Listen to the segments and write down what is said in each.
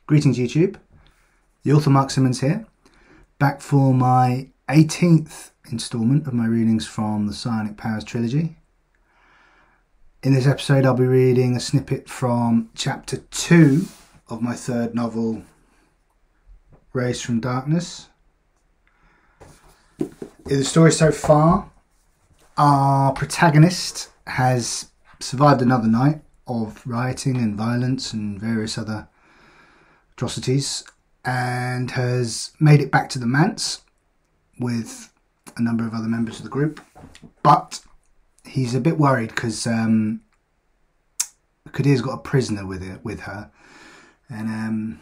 Greetings YouTube, the author Mark Simmons here, back for my 18th instalment of my readings from the Psionic Powers Trilogy. In this episode I'll be reading a snippet from chapter 2 of my third novel, Raised from Darkness. In the story so far, our protagonist has survived another night of rioting and violence and various other atrocities and has made it back to the Manse with a number of other members of the group, but he's a bit worried because Kadiya's got a prisoner with her, and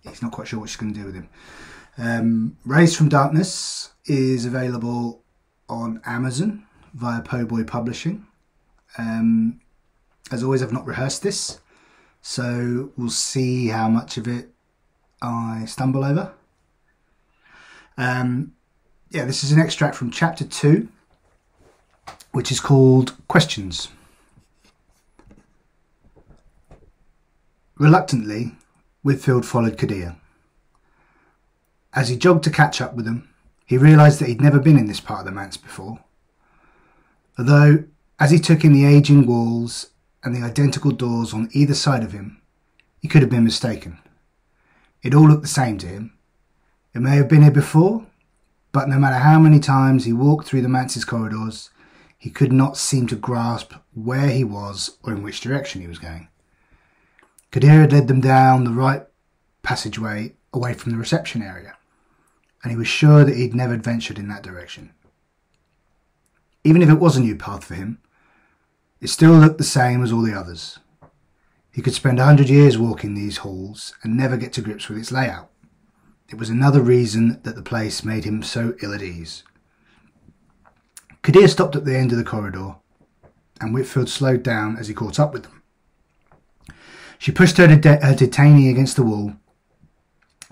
he's not quite sure what she's going to do with him. Raised from Darkness is available on Amazon via Poe Boy Publishing. As always, I've not rehearsed this, so we'll see how much of it I stumble over. This is an extract from chapter 2, which is called Questions. Reluctantly, Whitfield followed Kadiya. As he jogged to catch up with them, he realised that he'd never been in this part of the Manse before. Although, as he took in the ageing walls and the identical doors on either side of him, he could have been mistaken. It all looked the same to him. It may have been here before, but no matter how many times he walked through the Manse's corridors, he could not seem to grasp where he was or in which direction he was going. Kadiya had led them down the right passageway away from the reception area, and he was sure that he'd never ventured in that direction. Even if it was a new path for him, it still looked the same as all the others. He could spend 100 years walking these halls and never get to grips with its layout. It was another reason that the place made him so ill at ease. Kadiya stopped at the end of the corridor, and Whitfield slowed down as he caught up with them. She pushed her detainee against the wall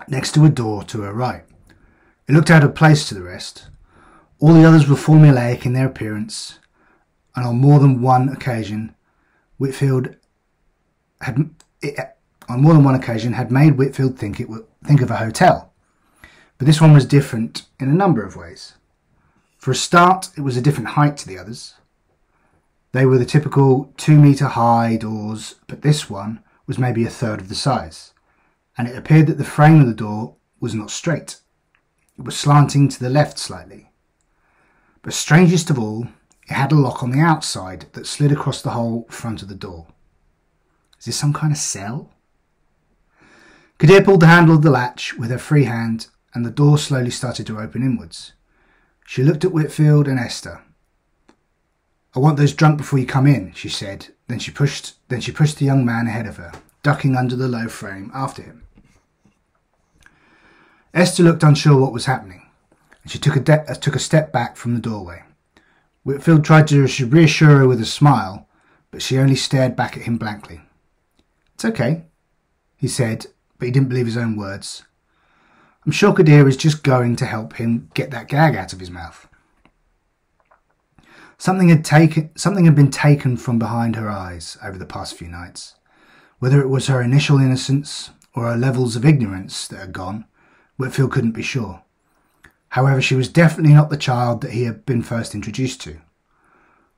next to a door to her right. It looked out of place to the rest. All the others were formulaic in their appearance, and on more than one occasion had made Whitfield think of a hotel. But this one was different in a number of ways. For a start, it was a different height to the others. They were the typical 2-metre high doors, but this one was maybe a third of the size, and it appeared that the frame of the door was not straight. It was slanting to the left slightly. But strangest of all, it had a lock on the outside that slid across the whole front of the door. Is this some kind of cell? Kadiya pulled the handle of the latch with her free hand, and the door slowly started to open inwards. She looked at Whitfield and Esther. "I want those drunk before you come in," she said. Then she pushed the young man ahead of her, ducking under the low frame after him. Esther looked unsure what was happening, and she took a step back from the doorway. Whitfield tried to reassure her with a smile, but she only stared back at him blankly. "It's okay," he said, but he didn't believe his own words. I'm sure Kadiya is just going to help him get that gag out of his mouth. Something had been taken from behind her eyes over the past few nights. Whether it was her initial innocence or her levels of ignorance that had gone, Whitfield couldn't be sure. However, she was definitely not the child that he had been first introduced to.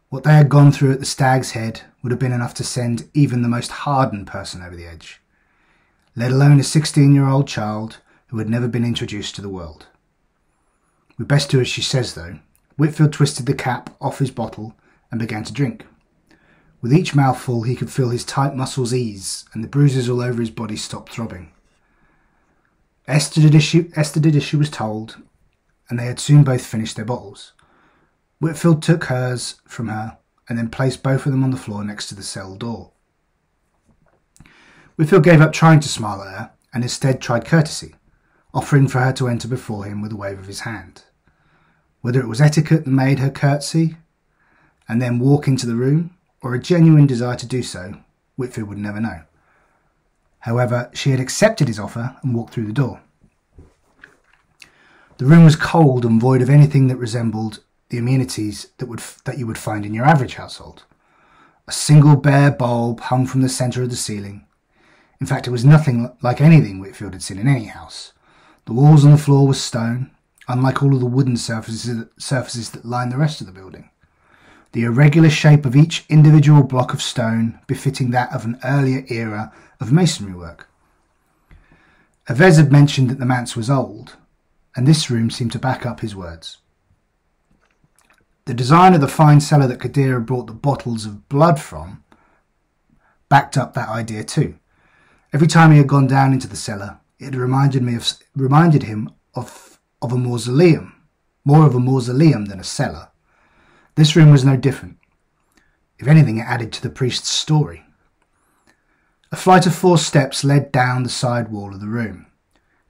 What they had gone through at the Stag's Head would have been enough to send even the most hardened person over the edge, let alone a 16-year-old child who had never been introduced to the world. "We'd best do as she says, though." Whitfield twisted the cap off his bottle and began to drink. With each mouthful he could feel his tight muscles ease and the bruises all over his body stop throbbing. Esther did as she was told, and they had soon both finished their bottles. Whitfield took hers from her and then placed both of them on the floor next to the cell door. Whitfield gave up trying to smile at her and instead tried courtesy, offering for her to enter before him with a wave of his hand. Whether it was etiquette that made her curtsy and then walk into the room, or a genuine desire to do so, Whitfield would never know. However, she had accepted his offer and walked through the door. The room was cold and void of anything that resembled the amenities that you would find in your average household. A single bare bulb hung from the centre of the ceiling. In fact, it was nothing like anything Whitfield had seen in any house. The walls and the floor were stone, unlike all of the wooden surfaces that lined the rest of the building. The irregular shape of each individual block of stone befitting that of an earlier era of masonry work. Avez had mentioned that the manse was old, and this room seemed to back up his words. The design of the fine cellar that Kadiya had brought the bottles of blood from backed up that idea too. Every time he had gone down into the cellar, it had reminded him of a mausoleum, more of a mausoleum than a cellar. This room was no different. If anything, it added to the priest's story. A flight of 4 steps led down the side wall of the room.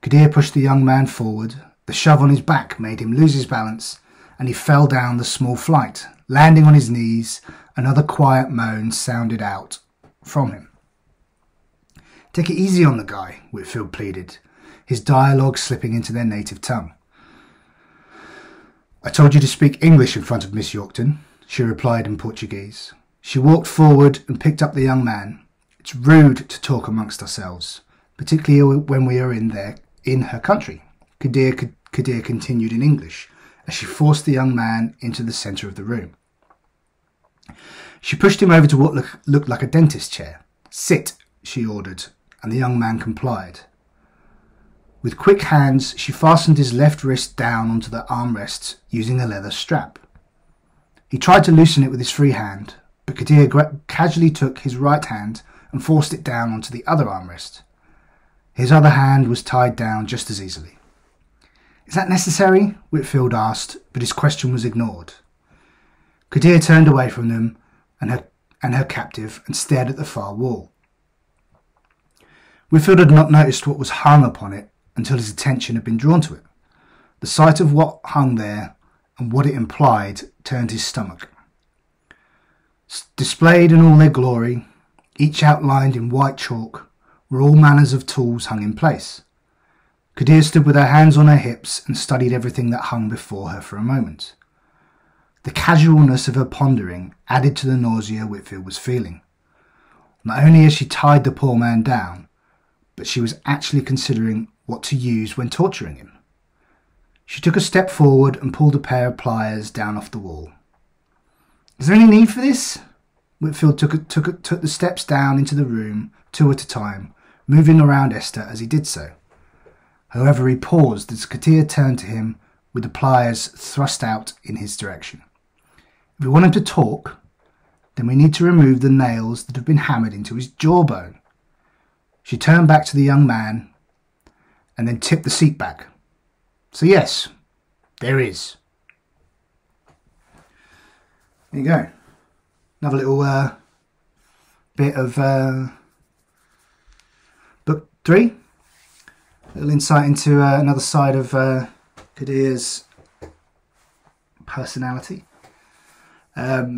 Kadiya pushed the young man forward. The shove on his back made him lose his balance, and he fell down the small flight. Landing on his knees, another quiet moan sounded out from him. "Take it easy on the guy," Whitfield pleaded, his dialogue slipping into their native tongue. "I told you to speak English in front of Miss Yorkton," she replied in Portuguese. She walked forward and picked up the young man. "It's rude to talk amongst ourselves, particularly when we are in her country," Kadiya continued in English, as she forced the young man into the centre of the room. She pushed him over to what looked like a dentist chair. "Sit," she ordered, and the young man complied. With quick hands, she fastened his left wrist down onto the armrest using a leather strap. He tried to loosen it with his free hand, but Kadiya casually took his right hand and forced it down onto the other armrest. His other hand was tied down just as easily. "Is that necessary?" Whitfield asked, but his question was ignored. Kadiya turned away from them and her captive and stared at the far wall. Whitfield had not noticed what was hung upon it until his attention had been drawn to it. The sight of what hung there and what it implied turned his stomach. Displayed in all their glory, each outlined in white chalk, were all manners of tools hung in place. Kadiya stood with her hands on her hips and studied everything that hung before her for a moment. The casualness of her pondering added to the nausea Whitfield was feeling. Not only had she tied the poor man down, but she was actually considering what to use when torturing him. She took a step forward and pulled a pair of pliers down off the wall. "Is there any need for this?" Whitfield took the steps down into the room, 2 at a time, moving around Esther as he did so. However, he paused as Kadiya turned to him with the pliers thrust out in his direction. "If we want him to talk, then we need to remove the nails that have been hammered into his jawbone." She turned back to the young man and then tipped the seat back. "So yes, there is." There you go. Another little bit of book 3. A little insight into another side of Kadiya's personality. As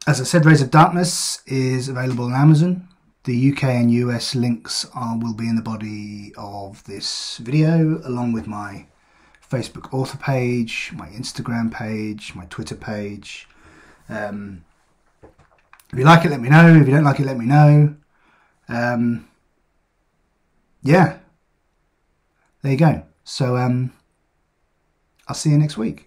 I said, Rays of Darkness is available on Amazon. The UK and US links will be in the body of this video, along with my Facebook author page, my Instagram page, my Twitter page. If you like it, let me know. If you don't like it, let me know. Yeah, there you go. So I'll see you next week.